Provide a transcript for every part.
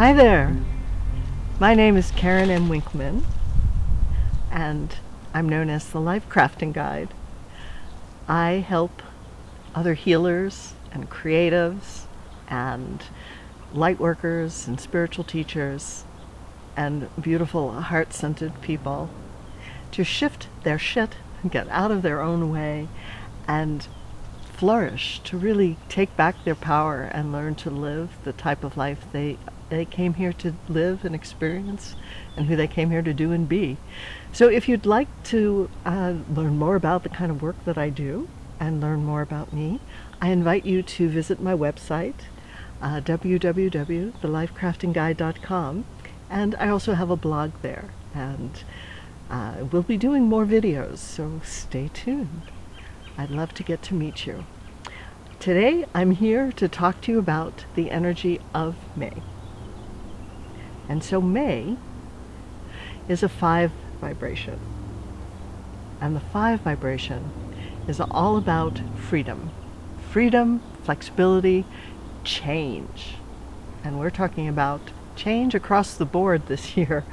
Hi there. My name is Karen M. Winkman, and I'm known as the Life Crafting Guide. I help other healers and creatives and light workers and spiritual teachers and beautiful heart-centered people to shift their shit and get out of their own way and flourish, to really take back their power and learn to live the type of life they came here to live and experience, and who they came here to do and be. So if you'd like to learn more about the kind of work that I do and learn more about me, I invite you to visit my website, www.thelifecraftingguide.com, and I also have a blog there, and we'll be doing more videos, so stay tuned. I'd love to get to meet you. Today I'm here to talk to you about the energy of May. And so May is a 5 vibration. And the 5 vibration is all about freedom. Freedom, flexibility, change. And we're talking about change across the board this year.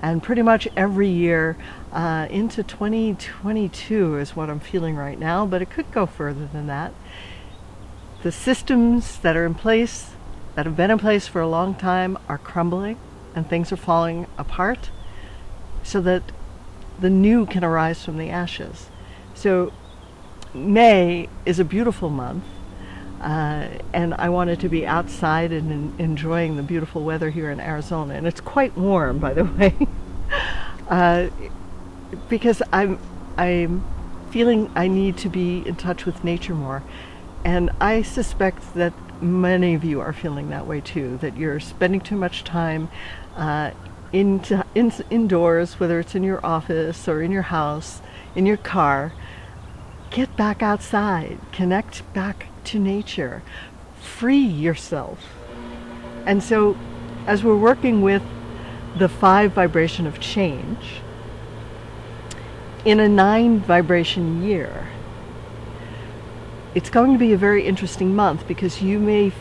And pretty much every year into 2022 is what I'm feeling right now, but it could go further than that. The systems that are in place, that have been in place for a long time, are crumbling and things are falling apart so that the new can arise from the ashes. So May is a beautiful month, and I wanted to be outside and enjoying the beautiful weather here in Arizona. And it's quite warm, by the way, because I'm feeling I need to be in touch with nature more. And I suspect that many of you are feeling that way too, that you're spending too much time indoors, whether it's in your office or in your house, in your car. Get back outside, connect back to nature, free yourself. And so as we're working with the 5 vibration of change in a 9 vibration year, it's going to be a very interesting month, because you may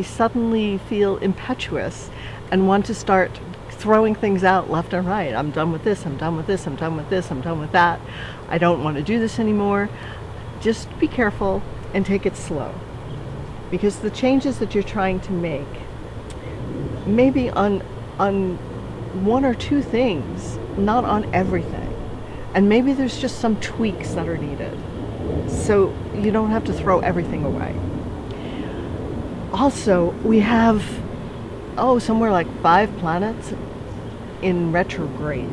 suddenly feel impetuous and want to start throwing things out left and right. I'm done with this, I'm done with this, I'm done with this, I'm done with that. I don't want to do this anymore. Just be careful and take it slow, because the changes that you're trying to make may be on 1 or 2 things, not on everything. And maybe there's just some tweaks that are needed. So you don't have to throw everything away. Also, we have, somewhere like 5 planets in retrograde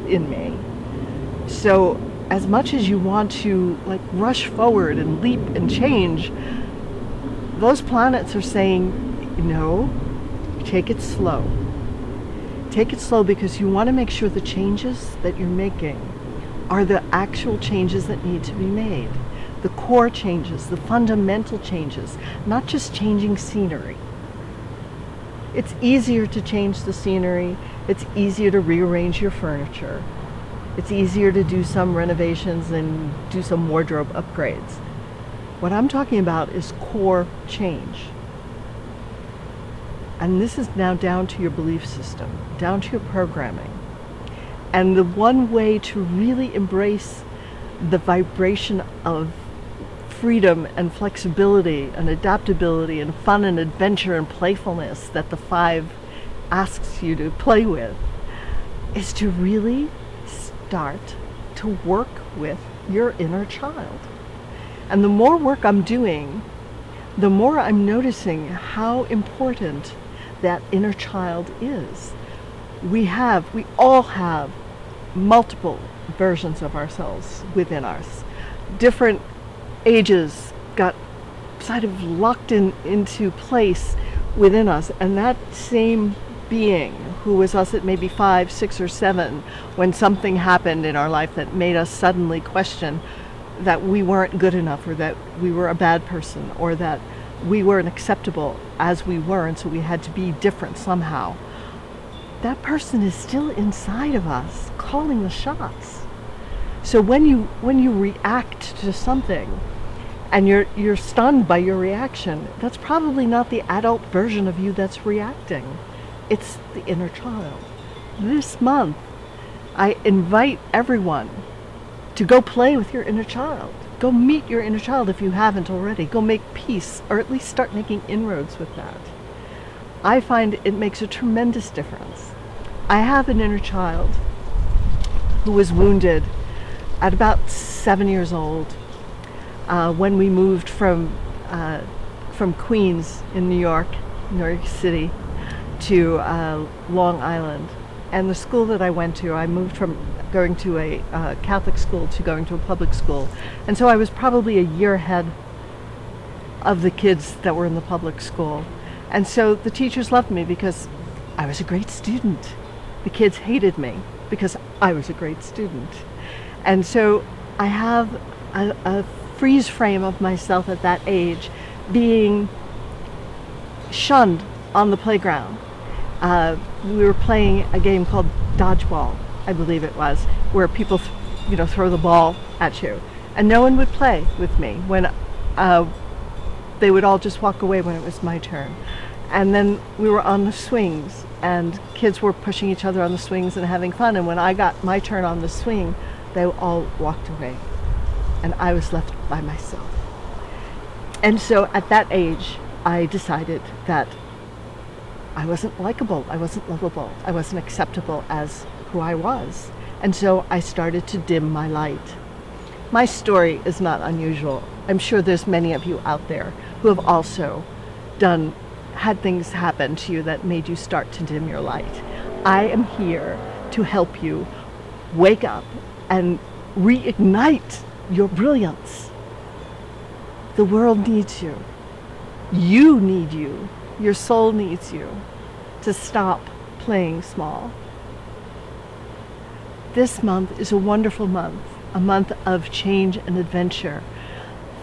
in May. So as much as you want to rush forward and leap and change, those planets are saying, no, take it slow. Take it slow, because you want to make sure the changes that you're making are the actual changes that need to be made. The core changes, the fundamental changes, not just changing scenery. It's easier to change the scenery. It's easier to rearrange your furniture. It's easier to do some renovations and do some wardrobe upgrades. What I'm talking about is core change. And this is now down to your belief system, down to your programming. And the one way to really embrace the vibration of freedom and flexibility and adaptability and fun and adventure and playfulness that the 5 asks you to play with is to really start to work with your inner child. And the more work I'm doing, the more I'm noticing how important that inner child is. We all have multiple versions of ourselves within us. Different ages got sort of locked into place within us, and that same being who was us at maybe 5, 6, or 7, when something happened in our life that made us suddenly question that we weren't good enough, or that we were a bad person, or that we weren't acceptable as we were, and so we had to be different somehow. That person is still inside of us, calling the shots. So when you react to something and you're stunned by your reaction, that's probably not the adult version of you that's reacting. It's the inner child. This month, I invite everyone to go play with your inner child. Go meet your inner child if you haven't already. Go make peace, or at least start making inroads with that. I find it makes a tremendous difference. I have an inner child who was wounded at about 7 years old when we moved from Queens in New York City, to Long Island. And the school that I went to, I moved from going to a Catholic school to going to a public school. And so I was probably a year ahead of the kids that were in the public school. And so the teachers loved me because I was a great student. The kids hated me because I was a great student. And so I have a freeze frame of myself at that age being shunned on the playground. We were playing a game called dodgeball, I believe it was, where people throw the ball at you. And no one would play with me when they would all just walk away when it was my turn. And then we were on the swings, and kids were pushing each other on the swings and having fun. And when I got my turn on the swing, they all walked away, and I was left by myself. And so at that age, I decided that I wasn't likable, I wasn't lovable, I wasn't acceptable as who I was. And so I started to dim my light. My story is not unusual. I'm sure there's many of you out there who have also had things happen to you that made you start to dim your light. I am here to help you wake up and reignite your brilliance. The world needs you. You need you. Your soul needs you to stop playing small. This month is a wonderful month, a month of change and adventure.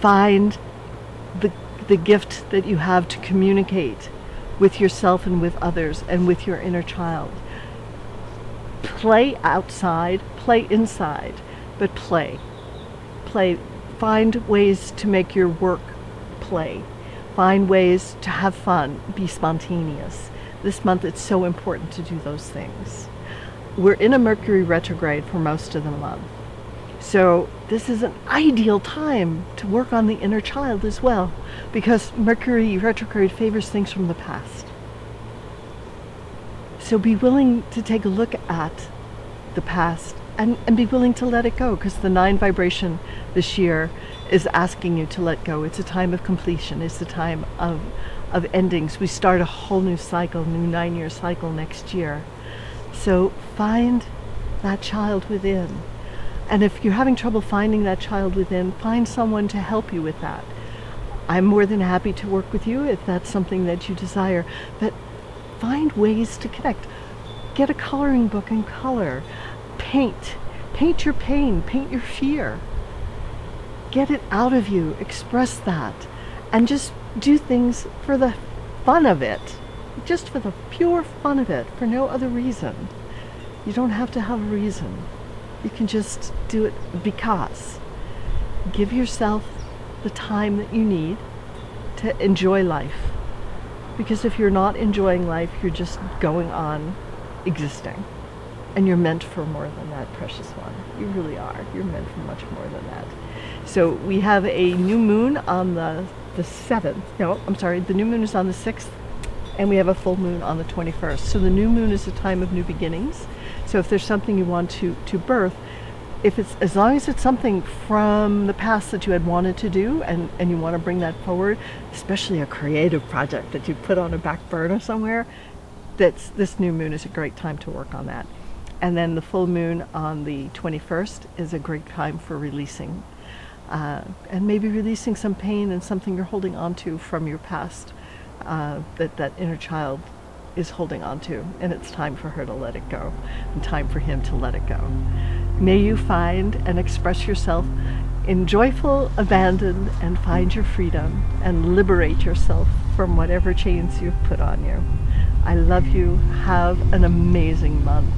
Find the gift that you have to communicate with yourself and with others and with your inner child. Play outside, play inside, but play. Play. Find ways to make your work play. Find ways to have fun, be spontaneous. This month it's so important to do those things. We're in a Mercury retrograde for most of the month. So this is an ideal time to work on the inner child as well, because Mercury retrograde favors things from the past. So be willing to take a look at the past and be willing to let it go, because the 9 vibration this year is asking you to let go. It's a time of completion. It's a time of endings. We start a whole new cycle, new 9-year cycle next year. So find that child within. And if you're having trouble finding that child within, find someone to help you with that. I'm more than happy to work with you if that's something that you desire. But find ways to connect. Get a coloring book and color. Paint. Paint your pain. Paint your fear. Get it out of you. Express that. And just do things for the fun of it. Just for the pure fun of it. For no other reason. You don't have to have a reason. You can just do it because. Give yourself the time that you need to enjoy life. Because if you're not enjoying life, you're just going on existing. And you're meant for more than that, precious one. You really are. You're meant for much more than that. So we have a new moon on the 7th. No, I'm sorry. The new moon is on the 6th. And we have a full moon on the 21st. So the new moon is a time of new beginnings. So if there's something you want to birth, as long as it's something from the past that you had wanted to do and you want to bring that forward, especially a creative project that you put on a back burner somewhere, this new moon is a great time to work on that. And then the full moon on the 21st is a great time for releasing. And maybe releasing some pain and something you're holding on to from your past that inner child is holding on to, and it's time for her to let it go and time for him to let it go. May you find and express yourself in joyful abandon and find your freedom and liberate yourself from whatever chains you've put on you. I love you. Have an amazing month.